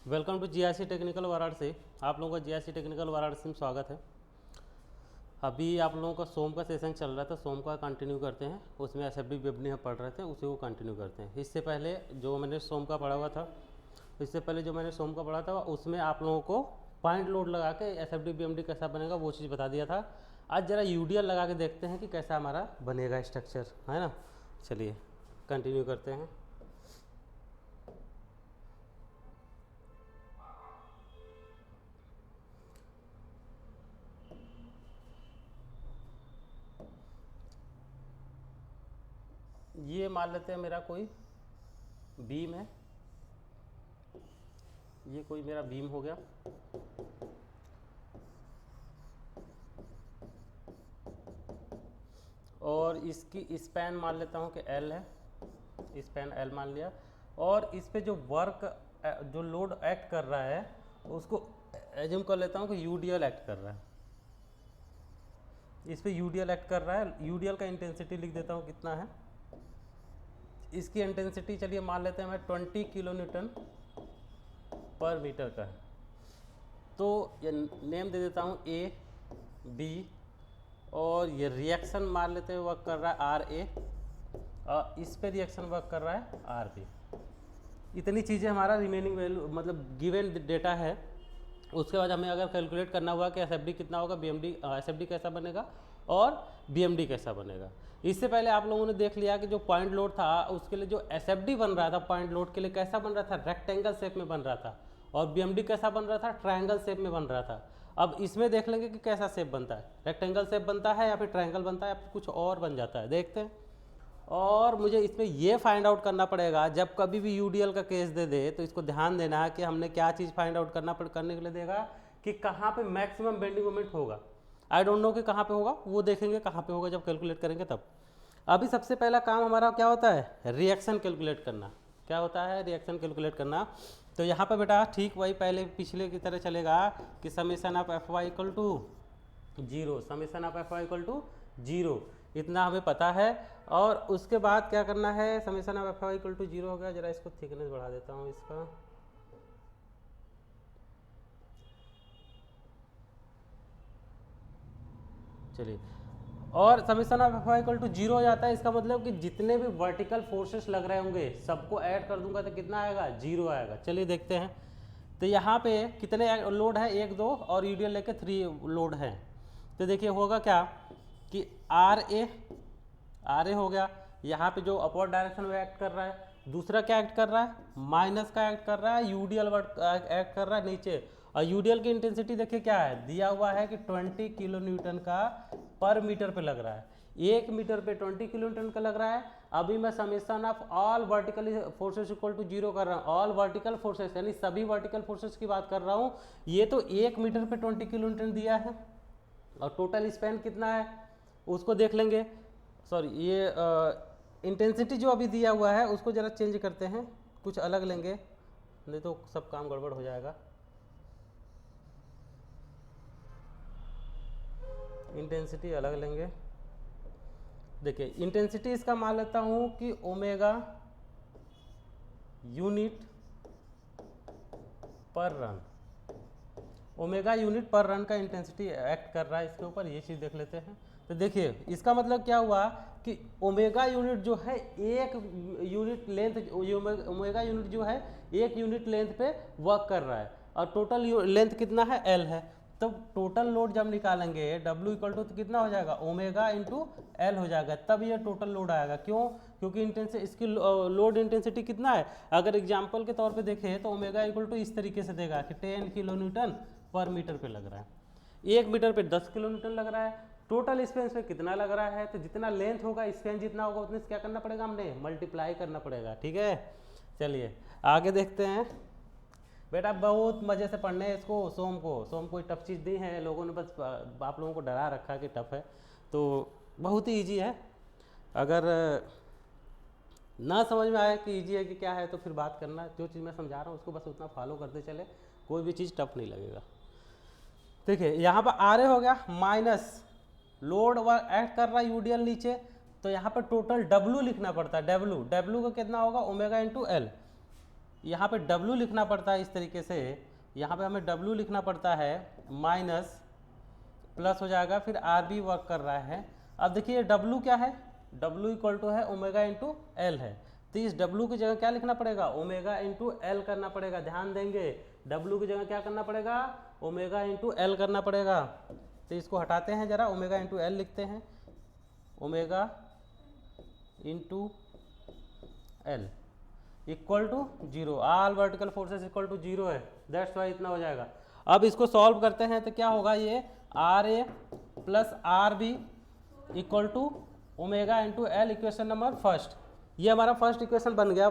Welcome to GIC technical Varanasi. आप लोगों का जीआईसी टेक्निकल वाराणसी में स्वागत है। अभी आप लोगों का सोम का सेशन चल रहा था, सोम का कंटिन्यू करते हैं। उसमें एसएफडी वेबनी हम पढ़ रहे थे, उसी को कंटिन्यू करते हैं। इससे पहले जो मैंने सोम का पढ़ा हुआ था, उसमें आप लोगों को पॉइंट लोड लगा के एसएफडी बीएमडी कैसा बनेगा वो चीज़ बता दिया था। आज ज़रा यूडीएल लगा के देखते हैं कि कैसा हमारा बनेगा स्ट्रक्चर, है ना। चलिए कंटिन्यू करते हैं। ये मान लेते हैं मेरा कोई बीम है, ये कोई मेरा बीम हो गया। और इसकी स्पैन मान लेता हूँ कि L है, स्पैन L मान लिया। और इस पे जो वर्क जो लोड एक्ट कर रहा है उसको एज्यूम कर लेता हूँ कि यूडीएल एक्ट कर रहा है। इस पे यूडीएल एक्ट कर रहा है। यूडीएल का इंटेंसिटी लिख देता हूँ कितना है। इसकी इंटेंसिटी चलिए मान लेते हैं मैं 20 किलो न्यूटन पर मीटर का है। तो ये नेम दे देता हूँ ए बी, और ये रिएक्शन मान लेते हैं वर्क कर रहा है आर ए, और इस पे रिएक्शन वर्क कर रहा है आर बी। इतनी चीज़ें हमारा रिमेनिंग वैल्यू मतलब गिवन डेटा है। उसके बाद हमें अगर कैलकुलेट करना हुआ कि एसएफडी कितना होगा, बीएमडी एसएफडी कैसा बनेगा और बीएमडी कैसा बनेगा। इससे पहले आप लोगों ने देख लिया कि जो पॉइंट लोड था उसके लिए जो एसएफडी बन रहा था पॉइंट लोड के लिए कैसा बन रहा था, रेक्टेंगल शेप में बन रहा था। और बीएमडी कैसा बन रहा था, ट्रायंगल शेप में बन रहा था। अब इसमें देख लेंगे कि कैसा शेप बनता है, रेक्टेंगल शेप बनता है या फिर ट्रायंगल बनता है या फिर कुछ और बन जाता है, देखते हैं। और मुझे इसमें ये फाइंड आउट करना पड़ेगा, जब कभी भी यूडीएल का केस दे दे तो इसको ध्यान देना है कि हमने क्या चीज़ फाइंड आउट करने के लिए देगा कि कहाँ पे मैक्सिमम बेंडिंग मोमेंट होगा। आई डोंट नो कि कहाँ पे होगा, वो देखेंगे कहाँ पे होगा जब कैलकुलेट करेंगे तब। अभी सबसे पहला काम हमारा क्या होता है, रिएक्शन कैलकुलेट करना। क्या होता है, रिएक्शन कैलकुलेट करना। तो यहाँ पर बेटा ठीक वही पहले पिछले की तरह चलेगा कि summation of F Y equal to 0, summation of F Y equal to 0, इतना हमें पता है। और उसके बाद क्या करना है, summation of F Y equal to 0 हो गया। जरा इसको थिकनेस बढ़ा देता हूँ इसका। चलिए, और summation of F Y equal to 0 हो जाता है। इसका मतलब कि जितने भी वर्टिकल फोर्सेस लग रहे होंगे सबको ऐड कर दूंगा तो कितना आएगा, 0 आएगा। चलिए देखते हैं। तो यहाँ पे कितने लोड है, 1 2 और यूडीएल लेके 3 लोड है। तो देखिए होगा क्या कि आर ए हो गया। यहाँ पे जो अपवर्ड डायरेक्शन में एक्ट कर रहा है, दूसरा क्या एक्ट कर रहा है, माइनस का एक्ट कर रहा है, यूडीएल एक्ट कर रहा है नीचे। और यूडीएल की इंटेंसिटी देखिए क्या है, दिया हुआ है कि 20 किलो न्यूटन का पर मीटर पे लग रहा है। 1 मीटर पे 20 किलो न्यूटन का लग रहा है। अभी मैं summation of all vertical forces equal to 0 कर रहा हूँ। ऑल वर्टिकल फोर्सेस यानी सभी वर्टिकल फोर्सेस की बात कर रहा हूँ। ये तो 1 मीटर पे 20 किलो न्यूटन दिया है, और टोटल स्पैन कितना है उसको देख लेंगे। सॉरी, ये इंटेंसिटी जो अभी दिया हुआ है उसको ज़रा चेंज करते हैं, कुछ अलग लेंगे, नहीं तो सब काम गड़बड़ हो जाएगा। इंटेंसिटी अलग लेंगे। देखिए इंटेंसिटी इसका मान लेता हूँ कि ओमेगा यूनिट पर रन, ओमेगा यूनिट पर रन का इंटेंसिटी एक्ट कर रहा है इसके ऊपर। ये चीज़ देख लेते हैं। तो देखिए इसका मतलब क्या हुआ कि ओमेगा यूनिट जो है 1 यूनिट लेंथ, ओमेगा यूनिट जो है 1 यूनिट लेंथ पे वर्क कर रहा है, और टोटल लेंथ कितना है, L है। तो टोटल लोड जब निकालेंगे W इक्वल टू कितना हो जाएगा, ओमेगा इंटू L हो जाएगा, तब ये टोटल लोड आएगा। क्यों, क्योंकि इंटेंसिटी इसकी लोड इंटेंसिटी कितना है। अगर एग्जाम्पल के तौर पे देखें तो ओमेगा इक्वल टू इस तरीके से देगा कि 10 किलो न्यूटन पर मीटर पे लग रहा है, 1 मीटर पे 10 किलो न्यूटन लग रहा है। टोटल स्पेन पे कितना लग रहा है, तो जितना लेंथ होगा स्पेन जितना होगा उतने से क्या करना पड़ेगा, हमने मल्टीप्लाई करना पड़ेगा। ठीक है, चलिए आगे देखते हैं। बेटा बहुत मज़े से पढ़ने हैं इसको। सोम कोई टफ चीज़ नहीं है, लोगों ने बस आप लोगों को डरा रखा है कि टफ है, तो बहुत ही ईजी है। अगर ना समझ में आए कि ईजी है कि क्या है तो फिर बात करना। जो चीज़ मैं समझा रहा हूँ उसको बस उतना फॉलो करते चले, कोई भी चीज़ टफ नहीं लगेगा। देखिए यहाँ पर आर ए हो गया, माइनस लोड वर्क एक्ट कर रहा है यूडीएल नीचे, तो यहाँ पर टोटल डब्ल्यू लिखना पड़ता है। डब्ल्यू का कितना होगा, ओमेगा इंटू एल। यहाँ पे W लिखना पड़ता है इस तरीके से, यहाँ पे हमें W लिखना पड़ता है माइनस प्लस हो जाएगा, फिर RB वर्क कर रहा है। अब देखिए W क्या है, W इक्वल टू है ओमेगा इंटू एल है, तो इस W की जगह क्या लिखना पड़ेगा, ओमेगा इंटू एल करना पड़ेगा। ध्यान देंगे W की जगह क्या करना पड़ेगा, ओमेगा इंटू एल करना पड़ेगा। तो इसको हटाते हैं जरा, ओमेगा इंटू एल लिखते हैं, omega into L equal to 0, all vertical forces equal to 0 है, दैट्स वाई इतना हो जाएगा। अब इसको सॉल्व करते हैं तो क्या होगा, ये RA plus RB equal to omega into L, equation number first. ये हमारा फर्स्ट इक्वेशन बन गया।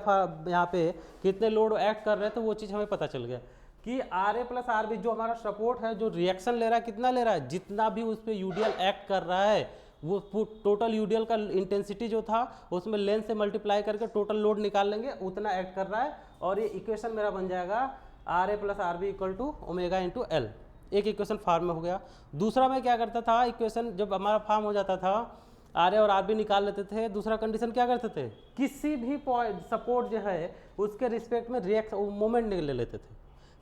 यहाँ पे कितने लोड एक्ट कर रहे थे वो चीज़ हमें पता चल गया कि RA प्लस RB जो हमारा सपोर्ट है, जो रिएक्शन ले रहा है, कितना ले रहा है, जितना भी उस पर यूडीएल एक्ट कर रहा है वो टोटल यूडीएल का इंटेंसिटी जो था उसमें लेंथ से मल्टीप्लाई करके टोटल लोड निकाल लेंगे, उतना एक्ट कर रहा है। और ये इक्वेशन मेरा बन जाएगा RA plus RB equal to omega into L. एक इक्वेशन फार्म में हो गया। दूसरा मैं क्या करता था, इक्वेशन जब हमारा फार्म हो जाता था, RA और RB निकाल लेते थे, दूसरा कंडीशन क्या करते थे, किसी भी पॉइंट सपोर्ट जो है उसके रिस्पेक्ट में मोमेंट ले लेते थे,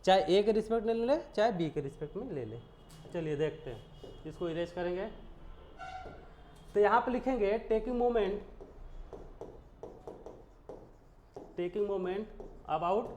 चाहे ए के रिस्पेक्ट में ले ले, चाहे बी के रिस्पेक्ट में ले ले। चलिए देखते हैं, इसको इरेज करेंगे तो यहाँ पे लिखेंगे टेकिंग मोमेंट अबाउट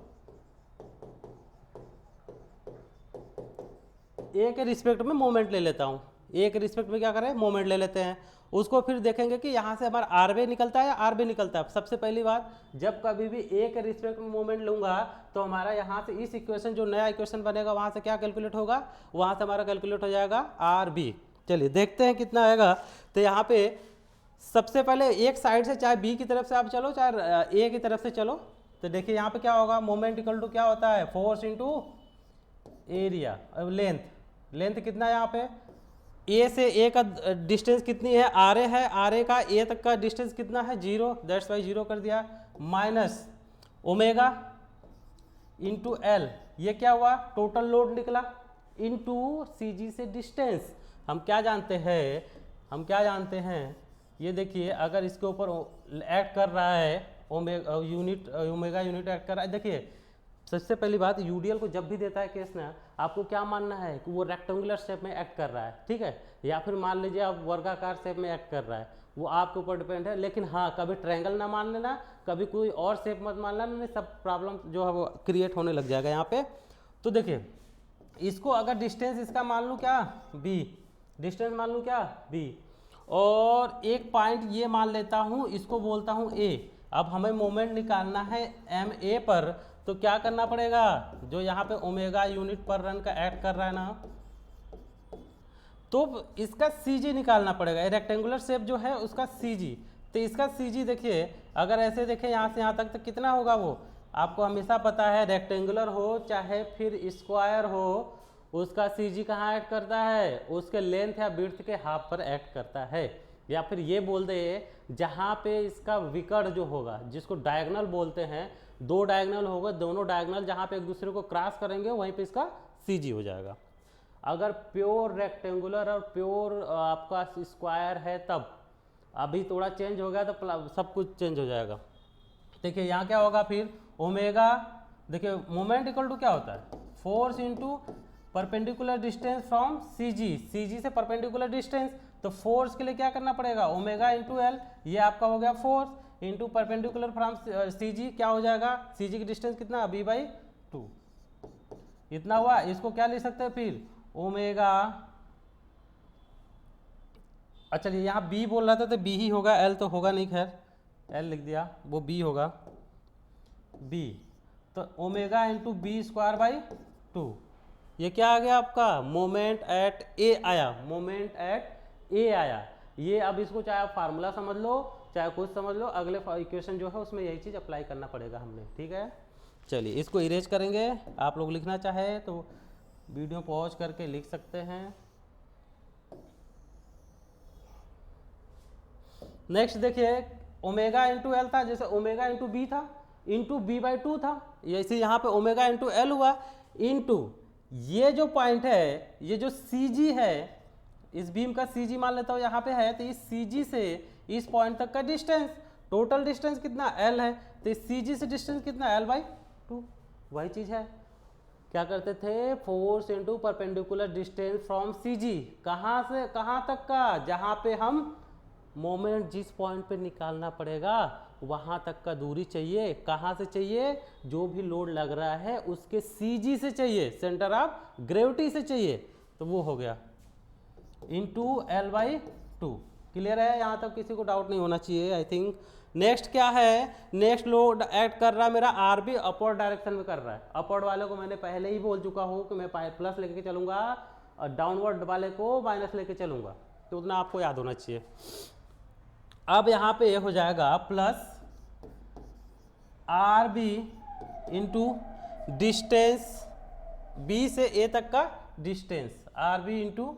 ए के रिस्पेक्ट में मोमेंट ले लेता हूँ। ए के रिस्पेक्ट में क्या करें, मोमेंट ले लेते हैं। उसको फिर देखेंगे कि यहाँ से हमारा आरबी निकलता है या आरबी निकलता है। सबसे पहली बात, जब कभी भी ए के रिस्पेक्ट में मोमेंट लूँगा तो हमारा यहाँ से इस इक्वेशन, जो नया इक्वेशन बनेगा वहाँ से क्या कैलकुलेट होगा, वहाँ से हमारा कैलकुलेट हो जाएगा आरबी। चलिए देखते हैं कितना आएगा। तो यहाँ पे सबसे पहले एक साइड से, चाहे बी की तरफ से आप चलो चाहे ए की तरफ से चलो, तो देखिए यहाँ पे क्या होगा, मोमेंट इक्वल टू क्या होता है, फोर्स इंटू एरिया। लेंथ कितना है यहाँ पे, ए से ए का डिस्टेंस कितनी है, आर ए है, आर ए का ए तक का डिस्टेंस कितना है, 0, दैट्स वाई 0 कर दिया, माइनस ओमेगा इंटू एल, ये क्या हुआ, टोटल लोड निकला, इंटू सी जी से डिस्टेंस। हम क्या जानते हैं, ये देखिए अगर इसके ऊपर एक्ट कर रहा है ओमेगा यूनिट एक्ट कर रहा है। देखिए सबसे पहली बात, यूडीएल को जब भी देता है केस ना, आपको क्या मानना है कि वो रेक्टेंगुलर शेप में एक्ट कर रहा है, ठीक है, या फिर मान लीजिए आप वर्गाकार शेप में एक्ट कर रहा है, वो आपके ऊपर डिपेंड है। लेकिन हाँ, कभी ट्रायंगल ना मान लेना, कभी कोई और शेप मत मान लेना, नहीं सब प्रॉब्लम जो है वो क्रिएट होने लग जाएगा यहाँ पे। तो देखिए इसको अगर डिस्टेंस इसका मान लूँ क्या, बी, डिस्टेंस मान लूँ क्या, बी, और एक पॉइंट ये मान लेता हूँ, इसको बोलता हूँ ए। अब हमें मोमेंट निकालना है एम ए पर, तो क्या करना पड़ेगा, जो यहाँ पे ओमेगा यूनिट पर रन का एक्ट कर रहा है ना, तो इसका सी जी निकालना पड़ेगा। रेक्टेंगुलर शेप जो है उसका सी जी, तो इसका सी जी देखिए, अगर ऐसे देखें यहाँ से यहाँ तक तो कितना होगा, वो आपको हमेशा पता है, रेक्टेंगुलर हो चाहे फिर स्क्वायर हो, उसका सी जी कहाँ एक्ट करता है, उसके लेंथ या विड्थ के हाफ पर एक्ट करता है। या फिर ये बोल दे, जहाँ पे इसका विकर्ण जो होगा, जिसको डायगोनल बोलते हैं, दो डायगोनल होगा, दोनों डायगोनल जहाँ पे एक दूसरे को क्रॉस करेंगे वहीं पे इसका सी जी हो जाएगा। अगर प्योर रेक्टेंगुलर और प्योर आपका स्क्वायर है तब, अभी थोड़ा चेंज हो गया तो सब कुछ चेंज हो जाएगा। देखिए यहाँ क्या होगा फिर, ओमेगा, देखिए मोमेंट इक्वल टू क्या होता है, force into perpendicular distance from C G से परपेंडिकुलर डिस्टेंस। तो फोर्स के लिए क्या करना पड़ेगा, ओमेगा इंटू एल, ये आपका हो गया force, into perpendicular from C जी, क्या हो जाएगा, सी जी की डिस्टेंस कितना, बी बाई 2, इतना हुआ। इसको क्या लिख सकते हैं फिर, ओमेगा, अच्छा यहाँ बी बोल रहा था तो बी ही होगा, एल तो होगा नहीं, खैर एल लिख दिया, वो बी होगा, बी, तो omega into B square by 2। ये क्या आ गया आपका, मोमेंट एट ए आया, मोमेंट एट ए आया। ये अब इसको चाहे आप फार्मूला समझ लो चाहे कुछ समझ लो, अगले इक्वेशन जो है उसमें यही चीज़ अप्लाई करना पड़ेगा हमने, ठीक है। चलिए इसको इरेज करेंगे, आप लोग लिखना चाहे तो वीडियो पॉज करके लिख सकते हैं। नेक्स्ट देखिए, ओमेगा इंटू एल था, जैसे ओमेगा इंटू बी था, इंटू बी बाई 2 था, जैसे यहाँ पे ओमेगा इंटू एल हुआ, इंटू ये जो पॉइंट है, ये जो सी जी है, इस बीम का सी जी मान लेता हूँ यहाँ पे है, तो इस सी जी से इस पॉइंट तक का डिस्टेंस, टोटल डिस्टेंस कितना, एल है, तो इस सी जी से डिस्टेंस कितना, एल बाई 2, वही चीज़ है। क्या करते थे, force into perpendicular distance from C G, कहाँ से कहाँ तक का, जहाँ पे हम मोमेंट जिस पॉइंट पे निकालना पड़ेगा वहाँ तक का दूरी चाहिए। कहाँ से चाहिए, जो भी लोड लग रहा है उसके सी जी से चाहिए, सेंटर ऑफ ग्रेविटी से चाहिए, तो वो हो गया इंटू L/2। क्लियर है, यहाँ तक किसी को डाउट नहीं होना चाहिए आई थिंक। नेक्स्ट क्या है, नेक्स्ट लोड एक्ट कर रहा है मेरा आर बी, अपवर्ड डायरेक्शन में कर रहा है। अपवर्ड वाले को मैंने पहले ही बोल चुका हूँ कि मैं प्लस लेके चलूँगा और डाउनवर्ड वाले को माइनस लेके चलूँगा, तो उतना आपको याद होना चाहिए। अब यहाँ पे हो जाएगा plus R B into distance B से ए तक का distance, R B into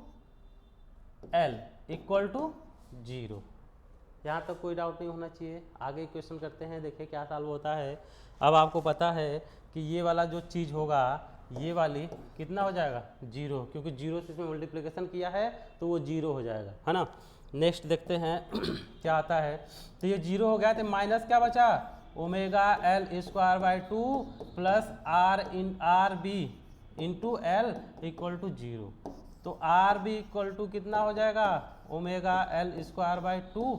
L equal to 0। यहाँ तक कोई डाउट नहीं होना चाहिए। आगे क्वेश्चन करते हैं, देखिए क्या सॉल्व होता है। अब आपको पता है कि ये वाला जो चीज़ होगा, ये वाली कितना हो जाएगा 0, क्योंकि 0 से इसमें मल्टीप्लिकेशन किया है तो वो 0 हो जाएगा, है ना। नेक्स्ट देखते हैं क्या आता है। तो ये 0 हो गया, तो माइनस क्या बचा, omega L²/2 plus R B into L equal to 0। तो आर बी इक्वल टू कितना हो जाएगा, ओमेगा L²/2,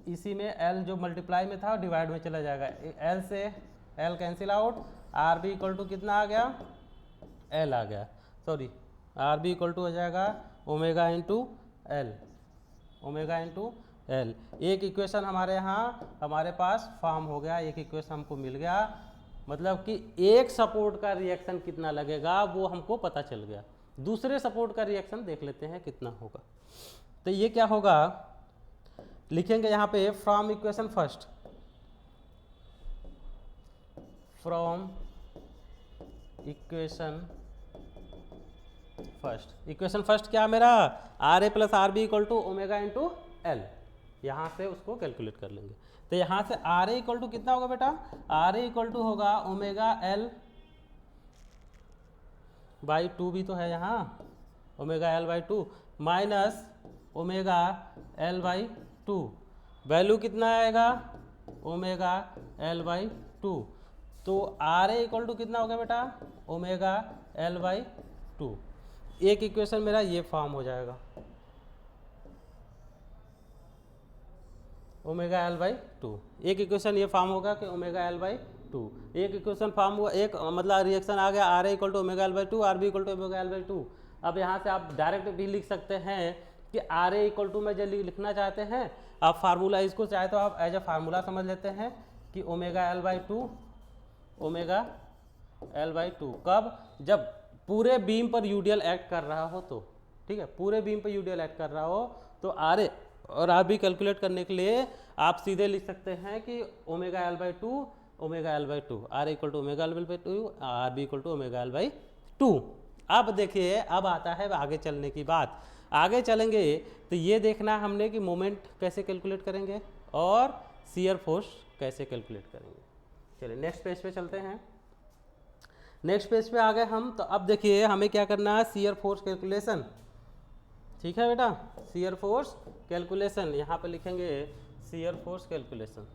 इसी में L जो मल्टीप्लाई में था डिवाइड में चला जाएगा, L से L cancel out, R B equal to कितना आ गया, L आ गया, sorry R B equal to हो जाएगा omega into L, omega into L. एक इक्वेशन हमारे यहाँ हमारे पास फॉर्म हो गया, एक इक्वेशन हमको मिल गया, मतलब कि एक सपोर्ट का रिएक्शन कितना लगेगा वो हमको पता चल गया। दूसरे सपोर्ट का रिएक्शन देख लेते हैं कितना होगा। तो ये क्या होगा, लिखेंगे यहाँ पे from equation first, from equation first. Equation first क्या मेरा, R A plus R B equal to omega into L, यहाँ से उसको कैलकुलेट कर लेंगे। तो यहाँ से आर ए इक्वल टू कितना होगा बेटा, आर ए इक्वल टू होगा ओमेगा L/2 भी तो है यहाँ, omega L/2 minus omega L/2, value कितना आएगा, ओमेगा L/2। तो आर ए इक्वल टू कितना हो गया बेटा, ओमेगा L/2। एक इक्वेशन मेरा ये फॉर्म हो जाएगा, ओमेगा L/2। एक इक्वेशन ये फॉर्म होगा कि ओमेगा L/2। एक इक्वेशन फॉर्म हुआ, एक मतलब रिएक्शन आ गया, R A equal to omega L/2, R B equal to omega L/2। अब यहाँ से आप डायरेक्ट भी लिख सकते हैं कि आर ए इक्वल टू में जब लिखना चाहते हैं आप फार्मूला, इसको चाहे तो आप एज ए फार्मूला समझ लेते हैं कि ओमेगा L/2, ओमेगा L/2 कब, जब पूरे बीम पर यूडीएल एक्ट कर रहा हो तो, ठीक है, पूरे बीम पर यूडीएल एक्ट कर रहा हो तो आर ए और आर बी कैलकुलेट करने के लिए आप सीधे लिख सकते हैं कि omega L/2, omega L/2, R equal to omega L/2, R B equal to omega L/2। अब देखिए, अब आता है आगे चलने की बात। आगे चलेंगे तो ये देखना हमने कि मोमेंट कैसे कैलकुलेट करेंगे और शियर फोर्स कैसे कैलकुलेट करेंगे। चलिए नेक्स्ट पेज पे चलते हैं। नेक्स्ट पेज पे आ गए हम, तो अब देखिए हमें क्या करना है, शियर फोर्स कैलकुलेशन। ठीक है बेटा, शियर फोर्स कैलकुलेशन, यहाँ पे लिखेंगे shear force calculation,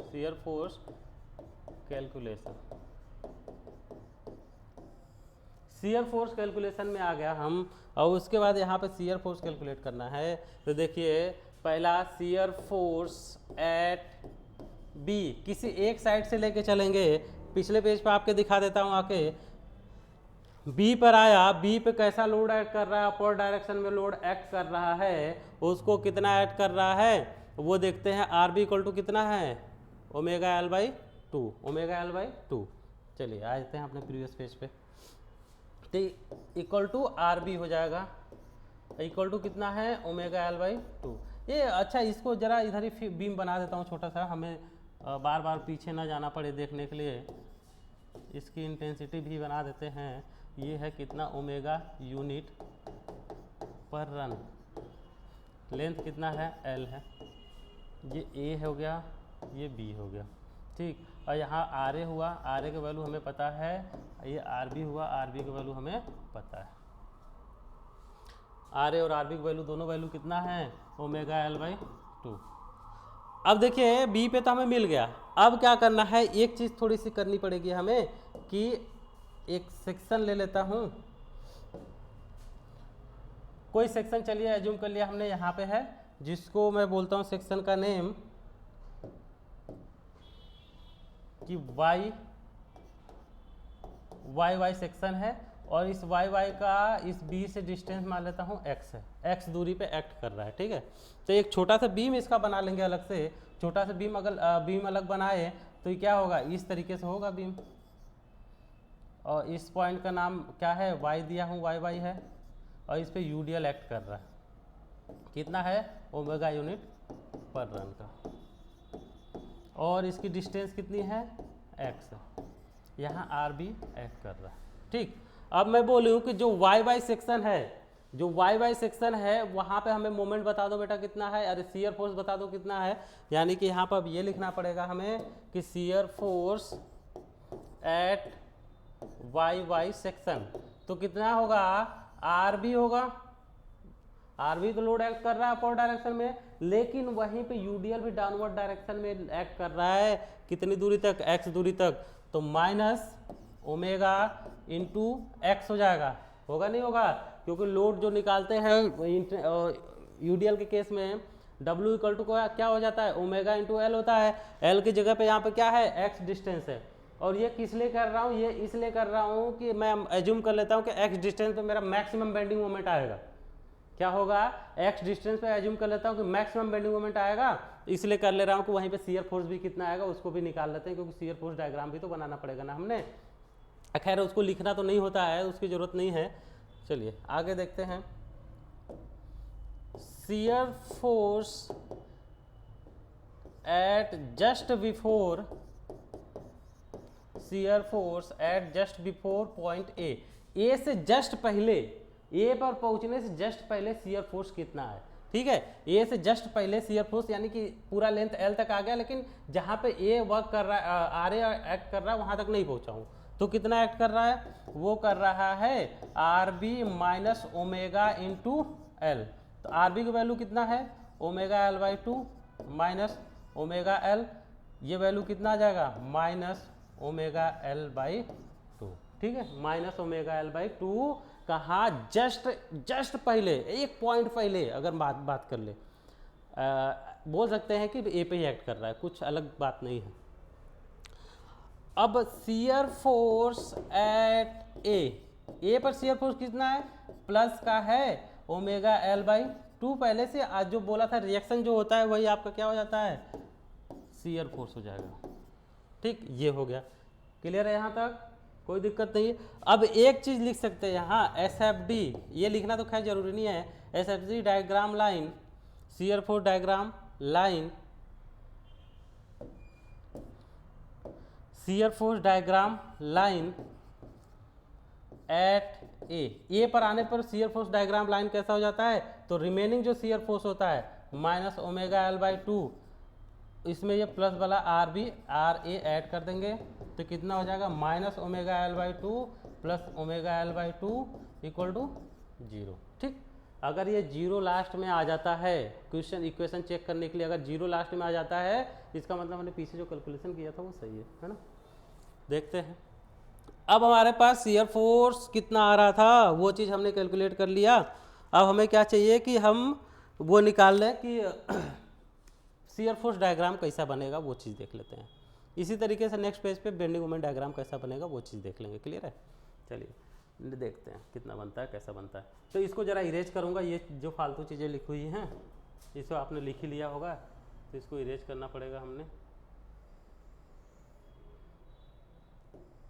shear force calculation. Shear force calculation में आ गया हम, और उसके बाद यहाँ पे शियर फोर्स कैलकुलेट करना है। तो देखिए पहला शियर फोर्स एट बी, किसी एक साइड से लेके चलेंगे, पिछले पेज पे आपके दिखा देता हूँ आके। बी पर आया, बी पे कैसा लोड एक्ट कर रहा है, अपर डायरेक्शन में लोड एक्ट कर रहा है, उसको कितना एक्ट कर रहा है वो देखते हैं। आर बी इक्वल टू कितना है, ओमेगा L/2, ओमेगा L/2। चलिए आ जाते हैं अपने प्रीवियस पेज पे। तो इक्वल टू आर बी हो जाएगा, इक्वल टू कितना है, ओमेगा L/2। ये अच्छा, इसको जरा इधर ही बीम बना देता हूँ छोटा सा, हमें बार बार पीछे ना जाना पड़े देखने के लिए। इसकी इंटेंसिटी भी बना देते हैं, ये है कितना, ओमेगा यूनिट पर रन, लेंथ कितना है, L है, ये A हो गया, ये B हो गया, ठीक। और यहाँ आर ए हुआ, आर ए का वैल्यू हमें पता है, ये आर बी हुआ, आर बी का वैल्यू हमें पता है। आर ए और आर बी का वैल्यू, दोनों वैल्यू कितना है, ओमेगा L/2। अब देखिए बी पे तो हमें मिल गया, अब क्या करना है, एक चीज़ थोड़ी सी करनी पड़ेगी हमें कि एक सेक्शन ले लेता हूँ, कोई सेक्शन चलिए एज्यूम कर लिया हमने यहाँ पे है, जिसको मैं बोलता हूँ सेक्शन का नेम कि वाई सेक्शन है, और इस वाई का इस बी से डिस्टेंस मान लेता हूँ x है, x दूरी पे एक्ट कर रहा है, ठीक है। तो एक छोटा सा बीम इसका बना लेंगे अलग से, छोटा सा बीम अगर बीम अलग बनाए तो ये क्या होगा, इस तरीके से होगा बीम, और इस पॉइंट का नाम क्या है, y दिया हूँ, वाई है, और इस पे यूडीएल एक्ट कर रहा है, कितना है, ओमेगा यूनिट पर रन का, और इसकी डिस्टेंस कितनी है, x, यहाँ आर बी एक्ट कर रहा है, ठीक। अब मैं बोलूँ कि जो वाई सेक्शन है, जो वाई सेक्शन है वहाँ पे हमें मोमेंट बता दो बेटा कितना है, अरे शियर फोर्स बता दो कितना है, यानी कि यहाँ पर अब ये लिखना पड़ेगा हमें कि shear force at Y section, तो कितना होगा, आर बी होगा, आर बी तो लोड एक्ट कर रहा है अपर डायरेक्शन में, लेकिन वहीं पे यूडीएल भी डाउनवर्ड डायरेक्शन में एक्ट कर रहा है, कितनी दूरी तक, एक्स दूरी तक, तो माइनस ओमेगा इंटू एक्स हो जाएगा, होगा नहीं होगा, क्योंकि लोड जो निकालते हैं यूडीएल के केस में W इक्वल टू क्या हो जाता है, ओमेगा इंटू एल होता है, एल की जगह पे यहाँ पे क्या है, एक्स डिस्टेंस है, और ये किस लिए कर रहा हूँ, ये इसलिए कर रहा हूँ कि मैं एज्यूम कर लेता हूँ कि एक्स डिस्टेंस पे मेरा मैक्सिमम बेंडिंग मोमेंट आएगा, क्या होगा, एक्स डिस्टेंस पे एज्यूम कर लेता हूँ कि मैक्सिमम बेंडिंग मोमेंट आएगा, इसलिए कर ले रहा हूँ कि वहीं पे शियर फोर्स भी कितना आएगा उसको भी निकाल लेते हैं, क्योंकि शियर फोर्स डायग्राम भी तो बनाना पड़ेगा ना हमने, खैर उसको लिखना तो नहीं होता है, उसकी ज़रूरत नहीं है। चलिए आगे देखते हैं, shear force eight just before, shear force eight just before point A से जस्ट पहले, ए पर पहुंचने से जस्ट पहले शियर फोर्स कितना है, ठीक है, ए से जस्ट पहले शियर फोर्स यानी कि पूरा लेंथ एल तक आ गया, लेकिन जहाँ पे ए वर्क कर रहा है, आर ए एक्ट कर रहा है, वहाँ तक नहीं पहुँचा हूँ, तो कितना एक्ट कर रहा है, वो कर रहा है R B minus omega into L, तो आर बी की वैल्यू कितना है, omega L by two minus omega L, ये वैल्यू कितना आ जाएगा, minus omega L by two, ठीक है, minus omega L by two, कहाँ, जस्ट पहले, एक पॉइंट पहले अगर बात कर ले, बोल सकते हैं कि ए पे ही एक्ट कर रहा है, कुछ अलग बात नहीं है। अब शियर फोर्स एट ए पर शियर फोर्स कितना है, प्लस का है ओमेगा एल बाई टू, पहले से आज जो बोला था रिएक्शन जो होता है वही आपका क्या हो जाता है, शियर फोर्स हो जाएगा, ठीक, ये हो गया, क्लियर है यहाँ तक, कोई दिक्कत नहीं है। अब एक चीज़ लिख सकते हैं यहाँ, एस एफ डी, ये लिखना तो खैर जरूरी नहीं है, S F D diagram line, shear force diagram line, shear force diagram line at A पर आने पर शियर फोर्स डायग्राम लाइन कैसा हो जाता है, तो रिमेनिंग जो शियर फोर्स होता है minus omega L by two, इसमें ये प्लस वाला R B R A add कर देंगे, तो कितना हो जाएगा, minus omega L by two plus omega L by two equal to zero, ठीक। अगर ये जीरो लास्ट में आ जाता है, क्वेश्चन इक्वेशन चेक करने के लिए अगर जीरो लास्ट में आ जाता है, इसका मतलब हमने पीछे जो कैलकुलेशन किया था वो सही है ना। देखते हैं, अब हमारे पास शियर फोर्स कितना आ रहा था वो चीज़ हमने कैलकुलेट कर लिया, अब हमें क्या चाहिए कि हम वो निकाल लें कि शियर फोर्स डायग्राम कैसा बनेगा, वो चीज़ देख लेते हैं। इसी तरीके से नेक्स्ट पेज पे बेंडिंग मोमेंट डायग्राम कैसा बनेगा वो चीज़ देख लेंगे, क्लियर है। चलिए देखते हैं कितना बनता है, कैसा बनता है। तो इसको ज़रा इरेज करूँगा, ये जो फालतू चीज़ें लिखी हुई हैं इसको आपने लिख ही लिया होगा, तो इसको इरेज करना पड़ेगा हमने।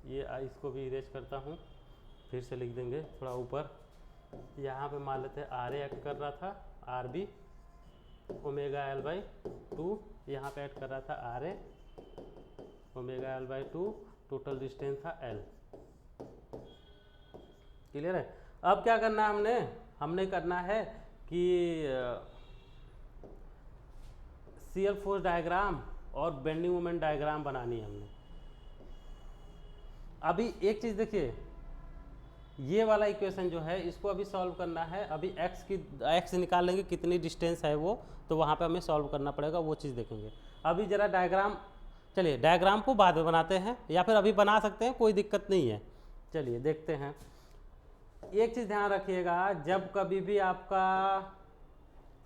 ये इसको भी इरेज करता हूँ, फिर से लिख देंगे थोड़ा ऊपर। यहाँ पे मान लेते हैं आर ए एक्ट कर रहा था, R B omega L by two, यहाँ पे ऐड कर रहा था R A omega L by two, total distance था एल, क्लियर है। अब क्या करना है हमने करना है कि शियर फोर्स डायग्राम और बेंडिंग मोमेंट डायग्राम बनानी है हमने। अभी एक चीज़ देखिए, ये वाला इक्वेशन जो है इसको अभी सॉल्व करना है, अभी एक्स निकाल लेंगे कितनी डिस्टेंस है वो, तो वहाँ पे हमें सॉल्व करना पड़ेगा, वो चीज़ देखेंगे। अभी जरा डायग्राम चलिए डायग्राम को बाद में बनाते हैं या फिर अभी बना सकते हैं, कोई दिक्कत नहीं है। चलिए देखते हैं। एक चीज़ ध्यान रखिएगा, जब कभी भी आपका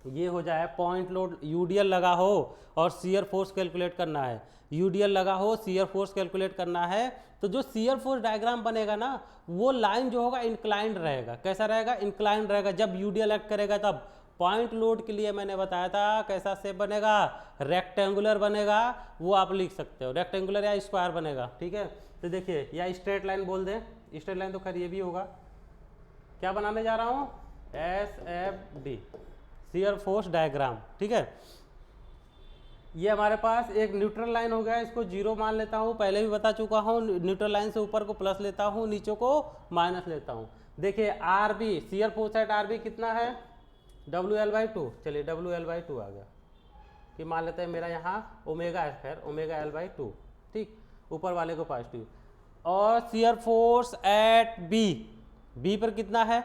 ये हो जाए पॉइंट लोड यूडीएल लगा हो और शियर फोर्स कैलकुलेट करना है, यूडीएल लगा हो शियर फोर्स कैलकुलेट करना है, तो जो शियर फोर्स डायग्राम बनेगा ना वो लाइन जो होगा इंक्लाइंड रहेगा। कैसा रहेगा? इंक्लाइंड रहेगा। जब यूडीएल एक्ट करेगा तब पॉइंट लोड के लिए मैंने बताया था कैसा शेप बनेगा, रेक्टेंगुलर बनेगा। वो आप लिख सकते हो रेक्टेंगुलर या स्क्वायर बनेगा, ठीक है। तो देखिए या स्ट्रेट लाइन बोल दें, स्ट्रेट लाइन तो खैर ये भी होगा। क्या बनाने जा रहा हूँ? SFD शियर फोर्स डायग्राम, ठीक है। ये हमारे पास एक न्यूट्रल लाइन हो गया, इसको जीरो मान लेता हूँ, पहले भी बता चुका हूँ। न्यूट्रल लाइन से ऊपर को प्लस लेता हूँ, नीचे को माइनस लेता हूँ। देखिए RB shear force eight RB कितना है? WL/2। चलिए WL/2 आ गया कि मान लेते हैं मेरा यहाँ ओमेगा है, खैर ओमेगा L/2, ठीक, ऊपर वाले को पॉजिटिव। और शियर फोर्स एट बी पर कितना है?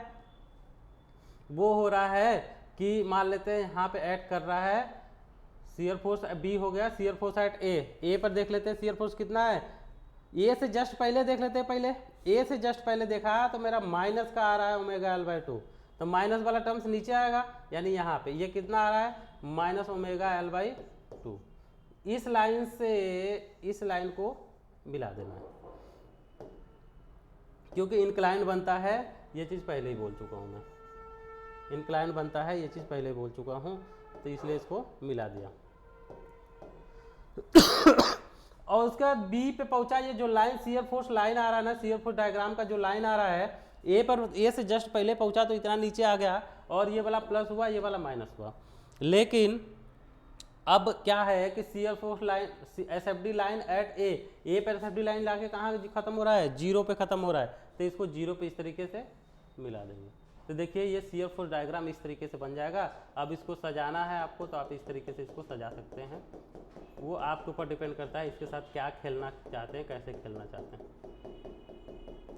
वो हो रहा है कि मान लेते हैं यहाँ पे ऐड कर रहा है शियर फोर्स बी हो गया, शियर फोर्स एट ए पर देख लेते हैं शियर फोर्स कितना है। ए से जस्ट पहले देख लेते हैं, पहले ए से जस्ट पहले देखा तो मेरा माइनस का आ रहा है ओमेगा L/2, तो माइनस वाला टर्म्स नीचे आएगा, यानी यहाँ पे ये कितना आ रहा है? Minus omega L/2। इस लाइन से इस लाइन को मिला देना है क्योंकि इंक्लाइन बनता है, ये चीज़ पहले ही बोल चुका हूँ मैं, इंक्लाइन बनता है, ये चीज़ पहले ही बोल चुका हूँ, तो इसलिए इसको मिला दिया। और उसके बाद बी पे पहुंचा, ये जो लाइन शियर फोर्स लाइन आ रहा है ना, शियर फोर्स डायग्राम का जो लाइन आ रहा है ए से जस्ट पहले पहुंचा तो इतना नीचे आ गया, और ये वाला प्लस हुआ, ये वाला माइनस हुआ। लेकिन अब क्या है कि shear force line SFD line at A पर SFD लाइन लाके कहाँ खत्म हो रहा है? जीरो पे खत्म हो रहा है, तो इसको जीरो पे इस तरीके से मिला देंगे। तो देखिए ये शियर फोर्स डायग्राम इस तरीके से बन जाएगा। अब इसको सजाना है आपको तो आप इस तरीके से इसको सजा सकते हैं, वो आपके ऊपर डिपेंड करता है इसके साथ क्या खेलना चाहते हैं, कैसे खेलना चाहते हैं।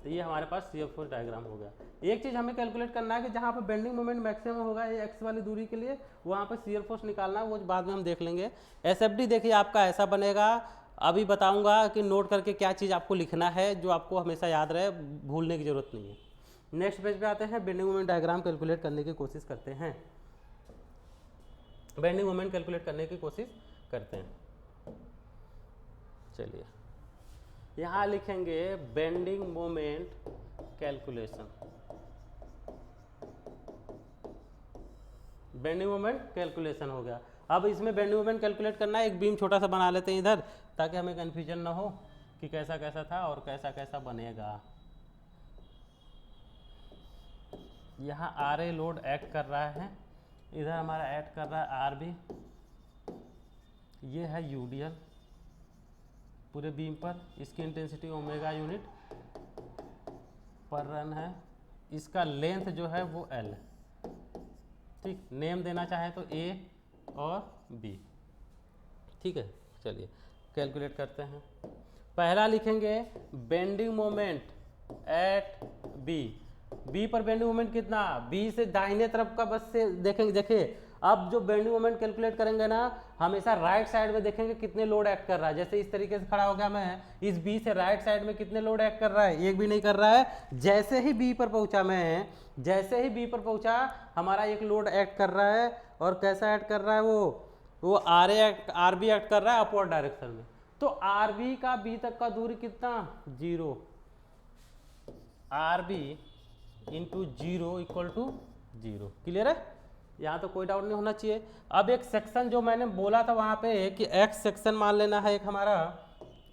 तो ये हमारे पास शियर फोर्स डायग्राम हो गया। एक चीज़ हमें कैलकुलेट करना है कि जहाँ पर बेंडिंग मोमेंट मैक्सिमम होगा ये एक्स वाली दूरी के लिए, वहाँ पर शियर फोर्स निकालना है, वो बाद में हम देख लेंगे। SFD देखिए आपका ऐसा बनेगा, अभी बताऊँगा कि नोट करके क्या चीज़ आपको लिखना है जो आपको हमेशा याद रहे, भूलने की ज़रूरत नहीं है। नेक्स्ट पेज पे आते हैं, बेंडिंग मोमेंट डायग्राम कैलकुलेट करने की कोशिश करते हैं। बेंडिंग मोमेंट कैलकुलेट करने की कोशिश करते हैं। चलिए यहाँ लिखेंगे bending moment calculation, bending moment calculation हो गया। अब इसमें बेंडिंग मोमेंट कैलकुलेट करना है, एक बीम छोटा सा बना लेते हैं इधर ताकि हमें कन्फ्यूजन ना हो कि कैसा कैसा था और कैसा कैसा बनेगा। यहाँ RA लोड एक्ट कर रहा है, इधर हमारा एक्ट कर रहा है RB, ये है यूडीएल पूरे बीम पर, इसकी इंटेंसिटी ओमेगा यूनिट पर रन है, इसका लेंथ जो है वो L, ठीक, नेम देना चाहे तो A और B, ठीक है। चलिए कैलकुलेट करते हैं। पहला लिखेंगे बेंडिंग मोमेंट एट बी पर बेंडिंग मोमेंट कितना? बी से दाहिने तरफ का बस से देखेंगे। देखिए अब जो बेंडिंग मोमेंट कैलकुलेट करेंगे ना, हमेशा राइट साइड में देखेंगे कितने लोड एक्ट कर रहा है। जैसे इस तरीके से खड़ा हो गया मैं, इस बी से राइट साइड में कितने लोड एक्ट कर रहा है? एक भी नहीं कर रहा है। जैसे ही बी पर पहुंचा मैं, जैसे ही बी पर पहुंचा हमारा एक लोड एक्ट कर रहा है, और कैसा एक्ट कर रहा है? वो RB एक्ट कर रहा है अपवर्ड डायरेक्शन में। तो RB का बी तक का दूरी कितना? 0। RB into 0 equal to 0। Clear है? यहाँ तो कोई डाउट नहीं होना चाहिए। अब एक सेक्शन जो मैंने बोला था वहाँ पे कि X सेक्शन मान लेना है एक हमारा,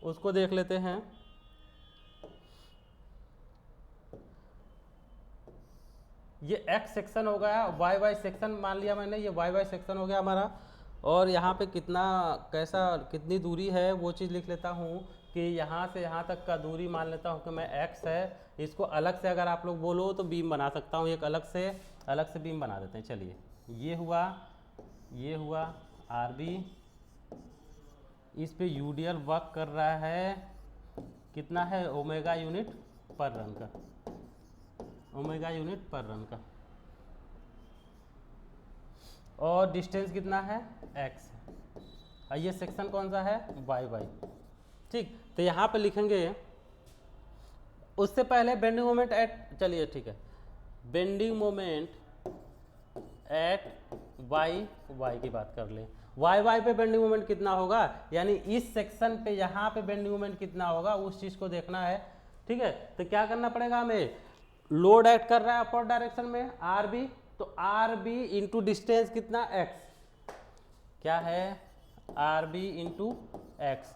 उसको देख लेते हैं। ये X सेक्शन हो गया, YY सेक्शन मान लिया मैंने, ये YY सेक्शन हो गया हमारा। और यहाँ पे कितना कितनी दूरी है वो चीज़ लिख लेता हूँ कि यहाँ से यहाँ तक का दूरी मान लेता हूँ कि मैं X है। इसको अलग से अगर आप लोग बोलो तो बीम बना सकता हूँ, एक अलग से बीम बना देते हैं। चलिए ये हुआ RB, इस पे यूडीएल वर्क कर रहा है, कितना है? ओमेगा यूनिट पर रन का, ओमेगा यूनिट पर रन का। और डिस्टेंस कितना है? X। और ये सेक्शन कौन सा है, वाई वाई। ठीक, तो यहाँ पे लिखेंगे, उससे पहले बेंडिंग मोमेंट एट, चलिए ठीक है, bending moment at Y Y की बात कर लें। वाई वाई पे बेंडिंग मोमेंट कितना होगा, यानी इस सेक्शन पे यहाँ पे बेंडिंग मोमेंट कितना होगा, उस चीज़ को देखना है। ठीक है, तो क्या करना पड़ेगा हमें, लोड एक्ट कर रहा है अपर डायरेक्शन में आर बी, तो आर बी इंटू डिस्टेंस कितना एक्स, क्या है आर बी इंटू एक्स।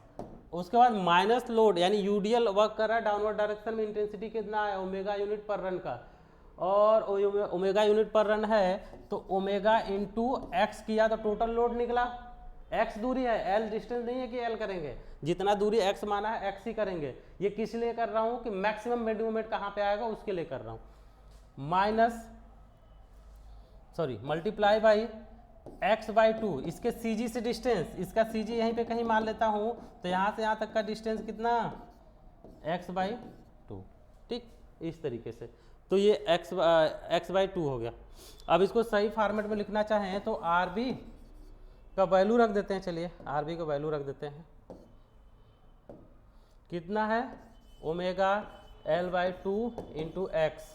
उसके बाद माइनस लोड, यानी यूडीएल वर्क कर रहा है डाउनवर्ड डायरेक्शन में, इंटेंसिटी कितना है ओमेगा यूनिट पर रन का, और ओमेगा यूनिट पर रन है तो ओमेगा इंटू एक्स किया तो टोटल लोड निकला। एक्स दूरी है, एल डिस्टेंस नहीं है कि एल करेंगे, जितना दूरी एक्स माना है एक्स ही करेंगे। ये किस लिए कर रहा हूँ कि मैक्सिमम बेंडिंग मोमेंट कहाँ पे आएगा उसके लिए कर रहा हूँ। Multiply by x by two, इसके सी जी से डिस्टेंस, इसका सी जी यहीं पे कहीं मान लेता हूँ, तो यहाँ से यहाँ तक का डिस्टेंस कितना एक्स बाई टू। ठीक, इस तरीके से, तो ये एक्स बाई टू हो गया। अब इसको सही फॉर्मेट में लिखना चाहें तो आर बी का वैल्यू रख देते हैं, चलिए आर बी का वैल्यू रख देते हैं, कितना है omega L by two into X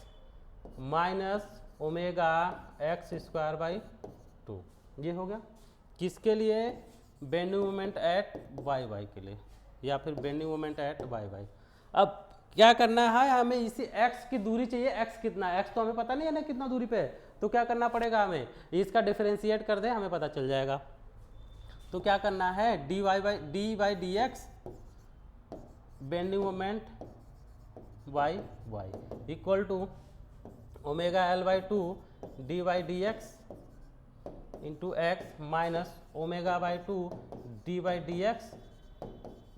minus omega X square by two. ये हो गया किसके लिए, bending moment at Y Y के लिए, या फिर bending moment at Y Y. अब क्या करना है, हमें इसी x की दूरी चाहिए, x कितना है, x तो हमें पता नहीं है ना कितना दूरी पे है, तो क्या करना पड़ेगा हमें, इसका डिफरेंशिएट कर दे हमें पता चल जाएगा। तो क्या करना है, D by D X bending moment Y Y equal to omega L by two D by D X into X minus omega by two D by D X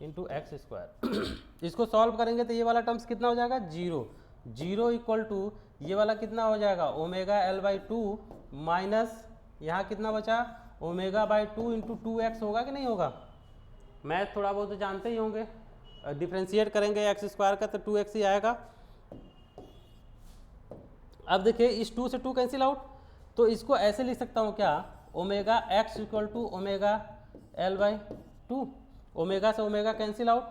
into X square. इसको solve करेंगे तो ये वाला terms कितना हो जाएगा, zero, zero equal to ये वाला कितना हो जाएगा omega L by two minus यहाँ कितना बचा omega by two into two x, होगा कि नहीं होगा, मैथ थोड़ा बहुत तो जानते ही होंगे, डिफ्रेंशिएट करेंगे एक्स स्क्वायर का तो टू एक्स ही आएगा। अब देखिए इस टू से टू कैंसिल आउट, तो इसको ऐसे लिख सकता हूँ क्या, omega X equal to omega L by two, omega से ओमेगा कैंसिल आउट,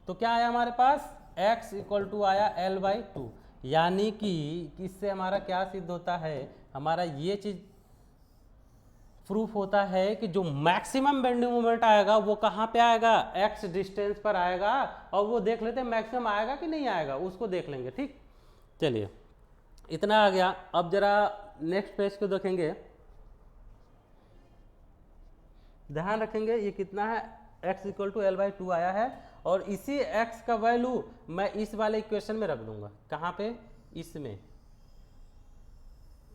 तो क्या आया हमारे पास x इक्वल टू आया l बाई टू। यानी कि इससे हमारा क्या सिद्ध होता है, हमारा ये चीज प्रूफ होता है कि जो मैक्सिमम बेंडिंग मोमेंट आएगा वो कहाँ पे आएगा, x डिस्टेंस पर आएगा, और वो देख लेते हैं मैक्सिमम आएगा कि नहीं आएगा, उसको देख लेंगे। ठीक, चलिए इतना आ गया। अब जरा नेक्स्ट पेज को देखेंगे, ध्यान रखेंगे ये कितना है, x equal to L by two आया है, और इसी x का वैल्यू मैं इस वाले इक्वेशन में रख दूंगा, कहाँ पे,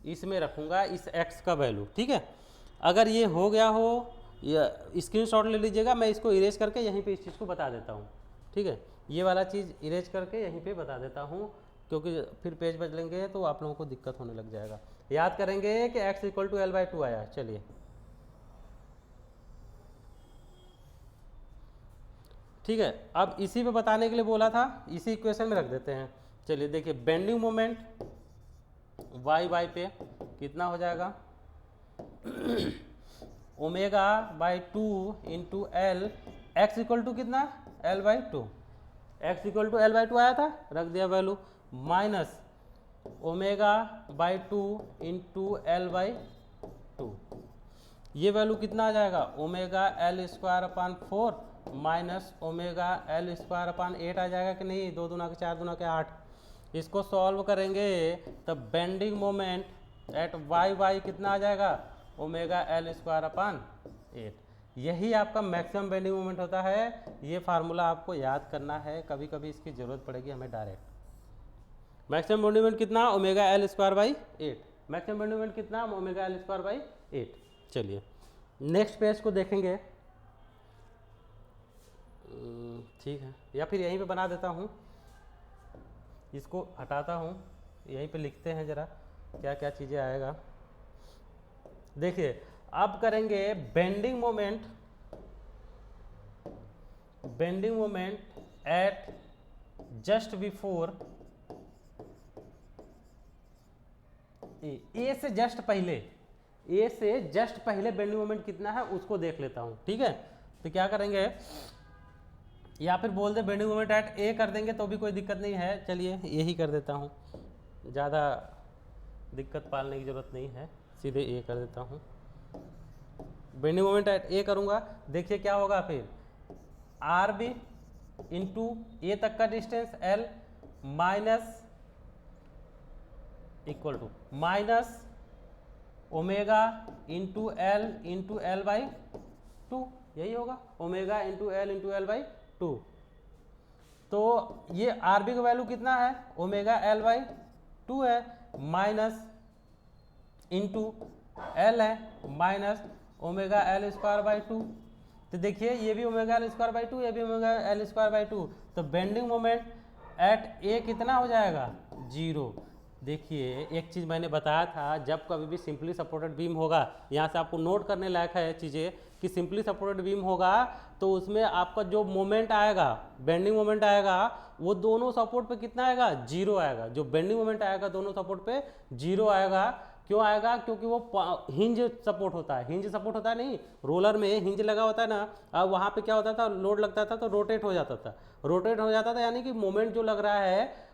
इसमें रखूंगा इस x का वैल्यू। ठीक है, अगर ये हो गया हो या स्क्रीनशॉट ले लीजिएगा, मैं इसको इरेज करके यहीं पे इस चीज़ को बता देता हूँ। ठीक है, ये वाला चीज़ इरेज करके यहीं पे बता देता हूँ, क्योंकि फिर पेज बदलेंगे तो आप लोगों को दिक्कत होने लग जाएगा। याद करेंगे कि x equal to L by two आया। चलिए ठीक है, अब इसी पे बताने के लिए बोला था, इसी इक्वेशन में रख देते हैं। चलिए देखिए, बेंडिंग मोमेंट वाई वाई पे कितना हो जाएगा omega by two into L, X equal to कितना L by two, X equal to L by two आया था, रख दिया value, minus omega by two into L by two, ये वैल्यू कितना आ जाएगा omega L square upon four minus omega L square upon eight आ जाएगा कि नहीं, दो दूना के चार दूना के आठ। इसको सॉल्व करेंगे तब bending moment at Y Y कितना आ जाएगा omega L square upon eight. यही आपका मैक्सिमम बेंडिंग मोमेंट होता है। ये फार्मूला आपको याद करना है, कभी कभी इसकी ज़रूरत पड़ेगी हमें डायरेक्ट। मैक्सिमम बेंडिंग मोमेंट कितना omega L square by eight, maximum bending moment कितना omega L square by eight. चलिए नेक्स्ट पेज को देखेंगे, ठीक है, या फिर यहीं पे बना देता हूँ, इसको हटाता हूँ, यहीं पे लिखते हैं जरा क्या क्या चीज़ें आएगा। देखिए अब करेंगे bending moment at just before A से जस्ट पहले, ए से जस्ट पहले बेंडिंग मोमेंट कितना है उसको देख लेता हूँ। ठीक है, तो क्या करेंगे, या फिर बोल दे बेंडिंग मोमेंट एट ए कर देंगे तो भी कोई दिक्कत नहीं है। चलिए यही कर देता हूँ, ज़्यादा दिक्कत पालने की ज़रूरत नहीं है, सीधे ए कर देता हूँ। बेंडिंग मोमेंट एट ए करूँगा, देखिए क्या होगा फिर, आर बी इंटू ए तक का distance L minus equal to minus omega into L by 2, यही होगा, ओमेगा इंटू एल बाई 2। तो ये आर बी का वैल्यू कितना है, ओमेगा एल बाई 2 है, माइनस इंटू एल है minus omega L square by 2। तो देखिए ये भी ओमेगा एल स्क्वायर बाई 2, ये भी ओमेगा एल स्क्वायर बाई 2। तो बेंडिंग मोमेंट एट ए कितना हो जाएगा, 0। देखिए एक चीज़ मैंने बताया था, जब कभी भी सिंपली सपोर्टेड बीम होगा, यहाँ से आपको नोट करने लायक है चीज़ें कि सिंपली सपोर्टेड बीम होगा तो उसमें आपका जो मोमेंट आएगा, बेंडिंग मोमेंट आएगा, वो दोनों सपोर्ट पे कितना आएगा, 0 आएगा। जो बेंडिंग मोमेंट आएगा दोनों सपोर्ट पे 0 आएगा। क्यों आएगा, क्योंकि वो हिंज सपोर्ट होता है, हिंज सपोर्ट होता है नहीं, रोलर में हिंज लगा होता है ना, अब वहाँ पे क्या होता था, लोड लगता था तो रोटेट हो जाता था, रोटेट हो जाता था, यानी कि मोमेंट जो लग रहा है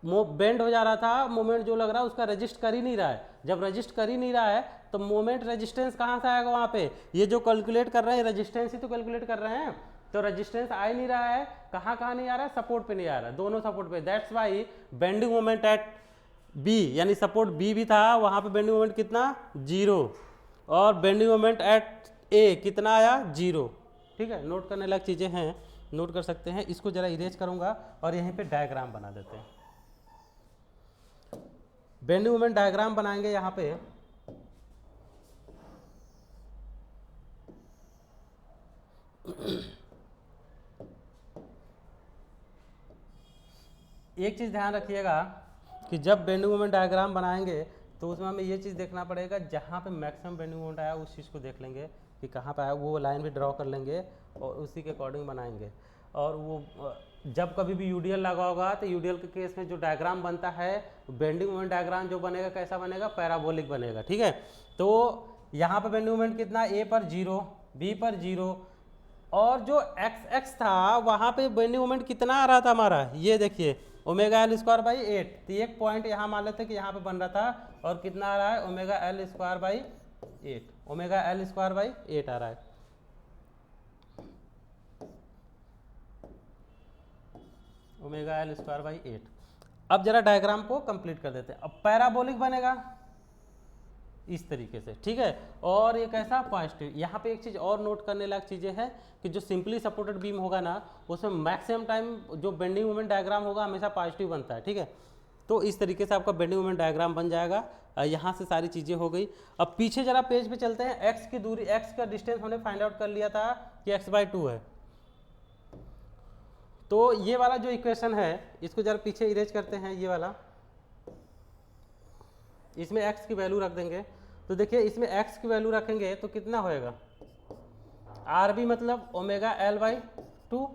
बेंड हो जा रहा था, मोमेंट जो लग रहा है उसका रजिस्ट कर ही नहीं रहा है। जब रजिस्ट कर ही नहीं रहा है तो मोमेंट रेजिस्टेंस कहाँ से आएगा वहाँ पे, ये जो कैलकुलेट कर रहे हैं रेजिस्टेंस ही तो कैलकुलेट कर रहे हैं, तो रेजिस्टेंस आ ही नहीं रहा है। कहाँ नहीं आ रहा है, सपोर्ट पे नहीं आ रहा है, दोनों सपोर्ट पे। That's why bending moment at B, यानी सपोर्ट बी भी था वहाँ पे बेंडिंग मोमेंट कितना, 0, और बेंडिंग मोमेंट एट ए कितना आया, 0। ठीक है, नोट करने लायक चीज़ें हैं, नोट कर सकते हैं। इसको जरा इरेज करूँगा और यहीं पे डायग्राम बना देते हैं। बेंडिंग मोमेंट डायग्राम बनाएंगे यहाँ पे। एक चीज़ ध्यान रखिएगा कि जब बेंडिंग मोमेंट डायग्राम बनाएंगे तो उसमें हमें ये चीज़ देखना पड़ेगा, जहाँ पे मैक्सिमम बेंडिंग मोमेंट आया उस चीज़ को देख लेंगे कि कहाँ पे आया, वो लाइन भी ड्रॉ कर लेंगे और उसी के अकॉर्डिंग बनाएंगे। और वो जब कभी भी यूडीएल लगा होगा तो यूडीएल के केस में जो डायग्राम बनता है, बेंडिंग मोमेंट डायग्राम जो बनेगा कैसा बनेगा, पैराबोलिक बनेगा। ठीक है, तो यहाँ पे बेंडिंग मोमेंट कितना, ए पर 0, बी पर 0, और जो एक्स था वहाँ पे बेंडिंग मोमेंट कितना आ रहा था हमारा, ये देखिए ओमेगा एल स्क्वायर बाई 8। तो एक पॉइंट यहाँ मान लेते कि यहाँ पे बन रहा था, और कितना आ रहा है, omega L square by 8, omega L square by 8 आ रहा है। Omega L square by 8। अब जरा डायग्राम को कंप्लीट कर देते हैं। अब पैराबोलिक बनेगा इस तरीके से, ठीक है, और ये कैसा, पॉजिटिव। यहाँ पे एक चीज़ और नोट करने लायक चीज़ें हैं कि जो सिंपली सपोर्टेड बीम होगा ना, उसमें मैक्सिमम टाइम जो बेंडिंग मोमेंट डायग्राम होगा हमेशा पॉजिटिव बनता है। ठीक है, तो इस तरीके से आपका बेंडिंग मोमेंट डायग्राम बन जाएगा। यहाँ से सारी चीज़ें हो गई। अब पीछे जरा पेज पे चलते हैं। एक्स की दूरी, एक्स का डिस्टेंस हमने फाइंड आउट कर लिया था कि x/2 है। तो ये वाला जो इक्वेशन है इसको जरा पीछे इरेज करते हैं, ये वाला, इसमें x की वैल्यू रख देंगे। तो देखिए इसमें x की वैल्यू रखेंगे तो कितना होएगा, आर बी मतलब omega L by 2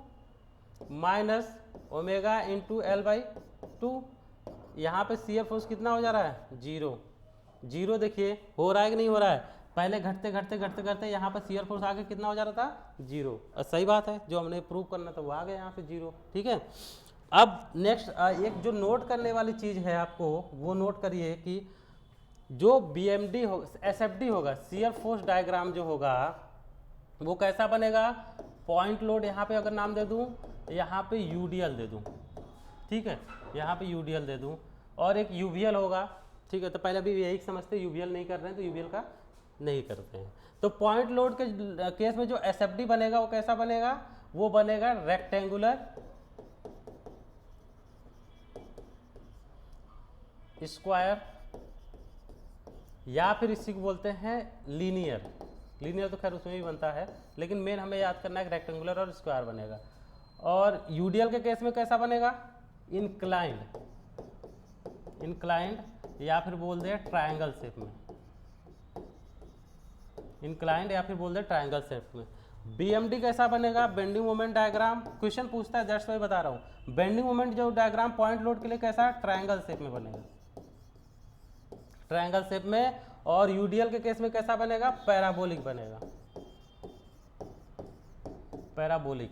minus omega into L by 2। यहाँ पे शियर फोर्स कितना हो जा रहा है, 0 0। देखिए हो रहा है कि नहीं हो रहा है, पहले घटते घटते घटते घटते यहाँ पर शियर फोर्स आगे कितना हो जा रहा था, 0। सही बात है, जो हमने प्रूव करना था वो आ गया यहाँ पे 0। ठीक है, अब नेक्स्ट एक जो नोट करने वाली चीज़ है आपको, वो नोट करिए कि जो BMD हो, SFD होगा, शियर फोर्स डायग्राम जो होगा वो कैसा बनेगा, पॉइंट लोड यहाँ पे अगर नाम दे दूँ, यहाँ पे UDL दे दूँ, ठीक है, यहाँ पे UDL दे दूँ, और एक UVL होगा। ठीक है, तो पहले भी यही समझते UVL नहीं कर रहे हैं तो UVL का नहीं करते हैं। तो पॉइंट लोड के केस में जो SFD बनेगा वो कैसा बनेगा, वो बनेगा रेक्टेंगुलर स्क्वायर, या फिर इसी को बोलते हैं लीनियर। लीनियर तो खैर उसमें भी बनता है, लेकिन मेन हमें याद करना है कि रेक्टेंगुलर और स्क्वायर बनेगा। और UDL के केस में कैसा बनेगा, इंक्लाइंड, इंक्लाइंड या फिर बोल दे ट्रायंगल शेप में, इंक्लाइंड या फिर बोल दे ट्रायंगल शेप में। BMD कैसा बनेगा, बेंडिंग मोमेंट डायग्राम, क्वेश्चन पूछता है दैट्स वाई बता रहा हूँ। बेंडिंग मोमेंट जो डायग्राम पॉइंट लोड के लिए कैसा, ट्रायंगल शेप में बनेगा, ट्रायंगल शेप में। और UDL के केस में कैसा बनेगा, पैराबोलिक बनेगा। पैराबोलिक।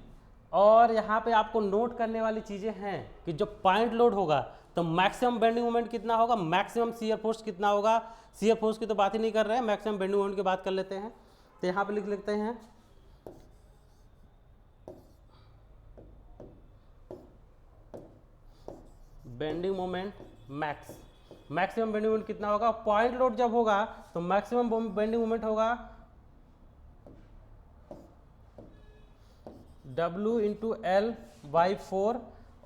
और यहाँ पे आपको नोट करने वाली चीज़ें हैं कि जब पॉइंट लोड होगा तो मैक्सिमम बेंडिंग मोमेंट कितना होगा, मैक्सिमम शियर फोर्स कितना होगा। शियर फोर्स की तो बात ही नहीं कर रहे हैं, मैक्सिमम बेंडिंग मोमेंट की बात कर लेते हैं। तो यहाँ पे लिख लेते हैं bending moment max. Maximum bending moment कितना होगा, पॉइंट लोड जब होगा तो मैक्सिमम बेंडिंग मोमेंट होगा W इंटू एल बाई 4।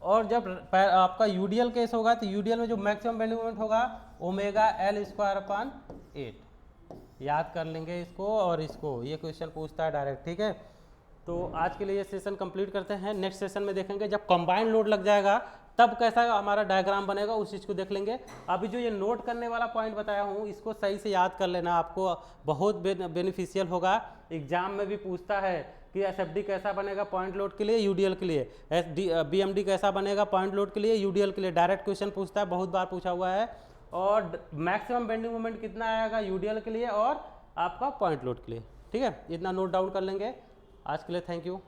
और जब आपका यूडीएल केस होगा तो यूडीएल में जो मैक्सिमम बेंडिंग मोमेंट होगा ओमेगा एल स्क्वायर अपान 8। याद कर लेंगे इसको और इसको, ये क्वेश्चन पूछता है डायरेक्ट, ठीक है। तो आज के लिए ये सेशन कंप्लीट करते हैं। नेक्स्ट सेशन में देखेंगे जब कंबाइंड लोड लग जाएगा तब कैसा हमारा डायग्राम बनेगा, उस चीज़ को देख लेंगे। अभी जो ये नोट करने वाला पॉइंट बताया हूँ इसको सही से याद कर लेना, आपको बहुत बेनिफिशियल होगा। एग्जाम में भी पूछता है कि एसएफडी कैसा बनेगा पॉइंट लोड के लिए, यूडीएल के लिए, बीएमडी कैसा बनेगा पॉइंट लोड के लिए, यूडीएल के लिए। डायरेक्ट क्वेश्चन पूछता है, बहुत बार पूछा हुआ है। और मैक्सिमम बेंडिंग मोमेंट कितना आएगा यूडीएल के लिए और आपका पॉइंट लोड के लिए, ठीक है। इतना नोट डाउन कर लेंगे। आज के लिए थैंक यू।